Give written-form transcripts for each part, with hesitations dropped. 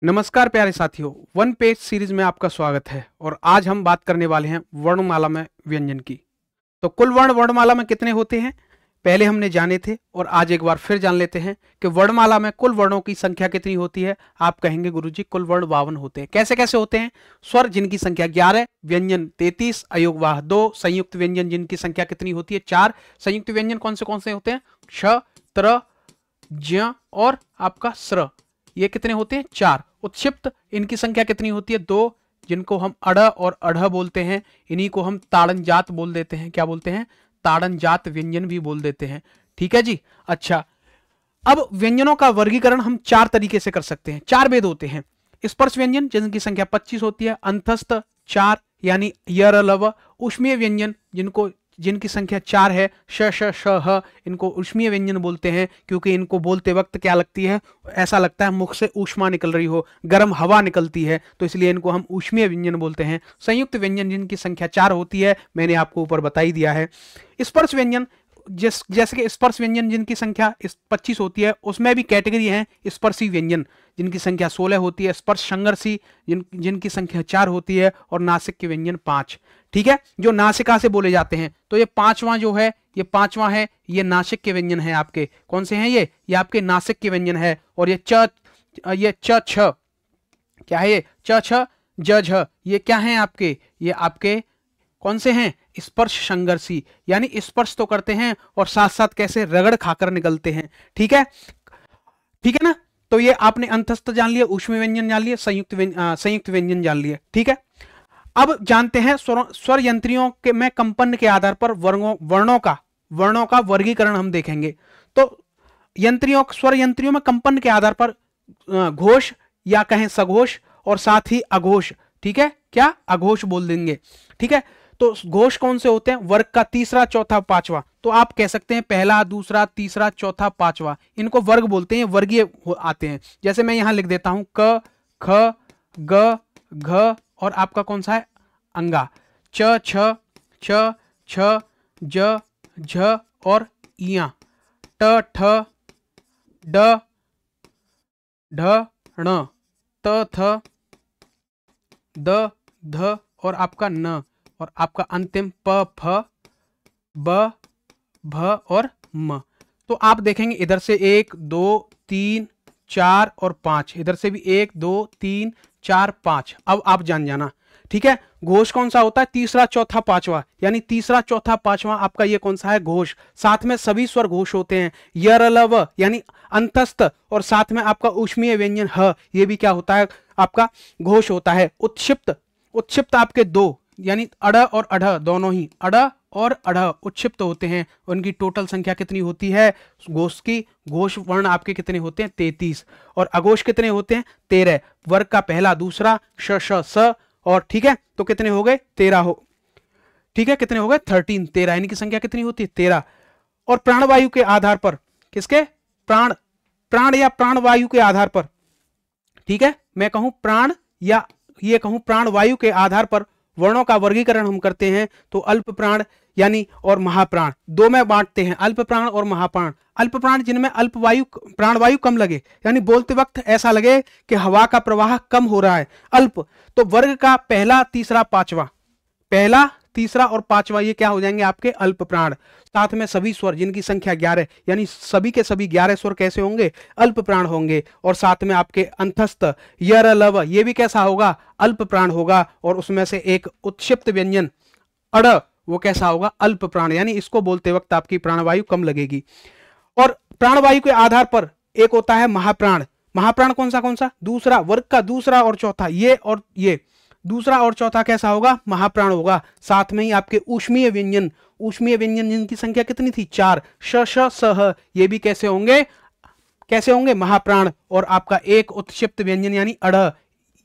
नमस्कार प्यारे साथियों, वन पेज सीरीज में आपका स्वागत है। और आज हम बात करने वाले हैं वर्णमाला में व्यंजन की। तो कुल वर्ण वर्णमाला में कितने होते हैं पहले हमने जाने थे, और आज एक बार फिर जान लेते हैं कि वर्णमाला में कुल वर्णों की संख्या कितनी होती है। आप कहेंगे गुरुजी कुल वर्ण 52 होते हैं। कैसे कैसे होते हैं? स्वर जिनकी संख्या 11, व्यंजन 33, अयोगवाह 2, संयुक्त व्यंजन जिनकी संख्या कितनी होती है 4। संयुक्त व्यंजन कौन से होते हैं? क्ष, त्र, ज्ञ और आपका स्र, ये कितने होते हैं? 4। उत्क्षिप्त इनकी संख्या कितनी होती है? 2, जिनको हम अड़ और अढ़ बोलते हैं। इन्हीं को हम ताड़नजात बोल देते हैं। क्या बोलते हैं? ताड़नजात व्यंजन भी बोल देते हैं। ठीक है जी। अच्छा, अब व्यंजनों का वर्गीकरण हम 4 तरीके से कर सकते हैं। 4 भेद होते हैं। स्पर्श व्यंजन जिनकी संख्या 25 होती है, अंतस्थ 4 यानी यर लव। ऊष्मीय व्यंजन जिनकी संख्या 4 है, श श श ह, इनको ऊष्मीय व्यंजन बोलते हैं, क्योंकि इनको बोलते वक्त क्या लगती है? ऐसा लगता है मुख से ऊष्मा निकल रही हो, गर्म हवा निकलती है, तो इसलिए इनको हम ऊष्मीय व्यंजन बोलते हैं। संयुक्त व्यंजन जिनकी संख्या 4 होती है, मैंने आपको ऊपर बता ही दिया है। स्पर्श व्यंजन जैसे कि स्पर्श व्यंजन जिनकी संख्या 25 होती है, उसमें भी कैटेगरी है स्पर्शी व्यंजन जिनकी संख्या 16 होती है, स्पर्श संघर्षी जिनकी संख्या 4 होती है, और नासिक के व्यंजन 5। ठीक है, जो नासिका से बोले जाते हैं। तो ये पांचवा जो है, ये पांचवा है, ये नासिक के व्यंजन है आपके। कौन से हैं ये आपके नासिक के व्यंजन है। और ये च छ, क्या है ये? च छ ज झ, ये क्या है आपके? ये आपके कौन से हैं? स्पर्श संघर्षी, यानी स्पर्श तो करते हैं और साथ साथ कैसे रगड़ खाकर निकलते हैं। ठीक है, ठीक है ना। तो ये आपने अंतस्थ जान लिया, ऊष्मीय व्यंजन जान लिया, संयुक्त व्यंजन जान लिया। ठीक है, अब जानते हैं स्वर यंत्रियों के में कंपन के आधार पर वर्णों का वर्गीकरण हम देखेंगे। तो स्वर यंत्रियों में कंपन के आधार पर घोष या कहें सघोष, और साथ ही अघोष। ठीक है, क्या? अघोष बोल देंगे। ठीक है, तो घोष कौन से होते हैं? वर्ग का तीसरा, चौथा, पांचवा। तो आप कह सकते हैं पहला, दूसरा, तीसरा, चौथा, पांचवा, इनको वर्ग बोलते हैं, वर्गीय आते हैं। जैसे मैं यहां लिख देता हूं क, ख, ग, घ, और आपका कौन सा है? अंगा। च, छ, छ, छ, ज, झ और इया। ट, ठ, ड, ढ, ण, त, थ, द, ध और आपका न, और आपका अंतिम प, फ, ब, भ और म। तो आप देखेंगे इधर से 1 2 3 4 और 5, इधर से भी 1 2 3 4 5। अब आप जान जाना। ठीक है, घोष कौन सा होता है? तीसरा, चौथा, पांचवा, यानी तीसरा, चौथा, पांचवा आपका ये कौन सा है? घोष। साथ में सभी स्वर घोष होते हैं। यर लव यानी अंतस्थ, और साथ में आपका ऊष्मीय व्यंजन ह, ये भी क्या होता है? आपका घोष होता है। उत्क्षिप्त आपके 2, यानी अड़ और अढ़ दोनों ही, अड़ और अढ़ उत्क्षिप्त होते हैं। उनकी टोटल संख्या कितनी होती है? घोष वर्ण आपके कितने होते हैं? 33। और अघोष कितने होते हैं? 13। वर्ग का पहला, दूसरा, श श स, और ठीक है, तो कितने हो गए? 13 हो। ठीक है, कितने हो गए? 13। 13 इनकी संख्या कितनी होती है? 13। और प्राणवायु के आधार पर, किसके? प्राण या प्राणवायु के आधार पर, ठीक है, मैं कहूं प्राण या ये कहूं प्राणवायु के आधार पर वर्णों का वर्गीकरण हम करते हैं। तो अल्प प्राण यानी और महाप्राण, दो में बांटते हैं, अल्प प्राण और महाप्राण। अल्प प्राण जिनमें प्राणवायु कम लगे, यानी बोलते वक्त ऐसा लगे कि हवा का प्रवाह कम हो रहा है, अल्प। तो वर्ग का पहला, तीसरा, पांचवा, पहला, तीसरा और पांचवा ये क्या हो जाएंगे? आपके अल्प प्राण। साथ में सभी स्वर जिनकी संख्या 11, यानी सभी के सभी 11 स्वर कैसे होंगे? अल्प प्राण होंगे। और साथ में आपके अंतस्थ, यर लव, ये भी कैसा होगा? अल्प प्राण होगा। और उसमें से एक उत्क्षिप्त व्यंजन अड़, वो कैसा होगा? अल्प प्राण, यानी इसको बोलते वक्त आपकी प्राणवायु कम लगेगी। और प्राणवायु के आधार पर एक होता है महाप्राण। महाप्राण कौन सा? दूसरा, वर्ग का दूसरा और चौथा, ये और ये, दूसरा और चौथा कैसा होगा? महाप्राण होगा। साथ में ही आपके ऊष्मीय व्यंजन जिनकी संख्या कितनी थी? 4, श श स ह, ये भी कैसे होंगे? महाप्राण। और आपका एक उत्क्षिप्त व्यंजन यानी अड़,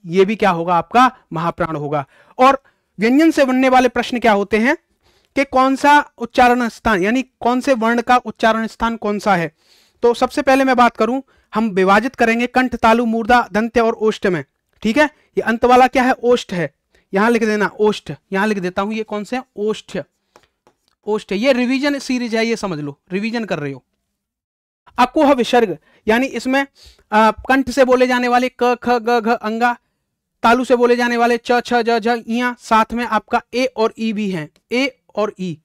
ये भी क्या होगा? आपका महाप्राण होगा। और व्यंजन से बनने वाले प्रश्न क्या होते हैं कि कौन सा उच्चारण स्थान, यानी कौन से वर्ण का उच्चारण स्थान कौन सा है। तो सबसे पहले मैं बात करूं, हम विभाजित करेंगे कंठ, तालु, मूर्धा, दंत्य और ओष्ठ में। ठीक है, ये अंत वाला क्या है? ओष्ठ है। यहां लिख देना ओष्ठ, यहां लिख देता हूं, ये कौन से? ओष्ठ। ये रिवीजन सीरीज है, ये समझ लो, रिवीजन कर रहे हो। अकुह विसर्ग, यानी इसमें कंठ से बोले जाने वाले क ख ग घ अंगा, तालु से बोले जाने वाले च छ ज झ इया, साथ में आपका ए और ई भी हैं, ए और ई,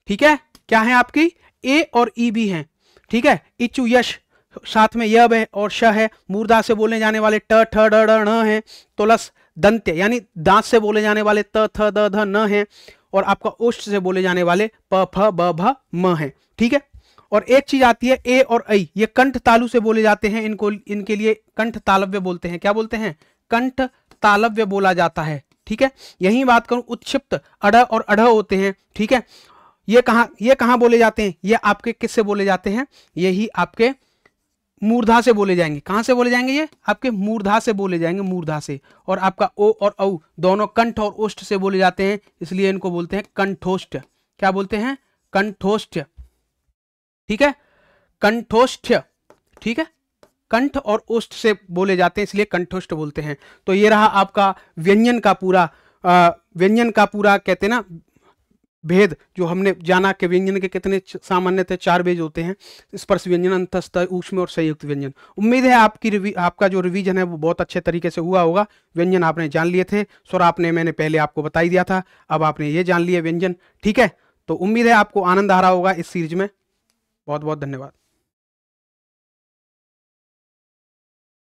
ठीक है, क्या है आपकी ए और ई भी हैं, ठीक है। इचु यश, साथ में यब है और श है। मूर्धा से बोले जाने वाले ट ठ ड ढ ण है। तुलस दंत्य, यानी दांत से बोले जाने वाले त थ द ध न है। और आपका ओष्ठ से बोले जाने वाले प फ ब भ म है, ठीक है। और एक चीज आती है ए और ऐ, ये कंठ तालु से बोले जाते हैं, इनको इनके लिए कंठ तालव्य बोलते हैं। क्या बोलते हैं? कंठ तालव्य बोला जाता है, ठीक है। यही बात करूं, उत्क्षिप्त अढ़ और अढ़ होते हैं, ठीक है। ये कहां बोले जाते हैं? ये आपके किससे बोले जाते हैं? यही आपके मूर्धा से बोले जाएंगे। कहां से बोले जाएंगे? ये आपके मूर्धा से बोले जाएंगे, मूर्धा से। और आपका ओ और औ दोनों कंठ और ओष्ठ से बोले जाते हैं, इसलिए इनको बोलते हैं कंठोष्ठ। क्या बोलते हैं? कंठोष्ठ, ठीक है, कंठोष्ठ, ठीक है। कंठ और ओष्ठ से बोले जाते हैं, इसलिए कंठोष्ठ बोलते हैं। तो ये रहा आपका व्यंजन का पूरा कहते हैं ना भेद, जो हमने जाना कि व्यंजन के कितने सामान्यतः 4 भेद होते हैं, स्पर्श व्यंजन, अंतस्थ, ऊष्म और संयुक्त व्यंजन। उम्मीद है आपका जो रिवीजन है वो बहुत अच्छे तरीके से हुआ होगा। व्यंजन आपने जान लिए थे, स्वर मैंने पहले आपको बता ही दिया था, अब आपने ये जान लिया व्यंजन, ठीक है। तो उम्मीद है आपको आनंद आ रहा होगा इस सीरीज में। बहुत बहुत धन्यवाद।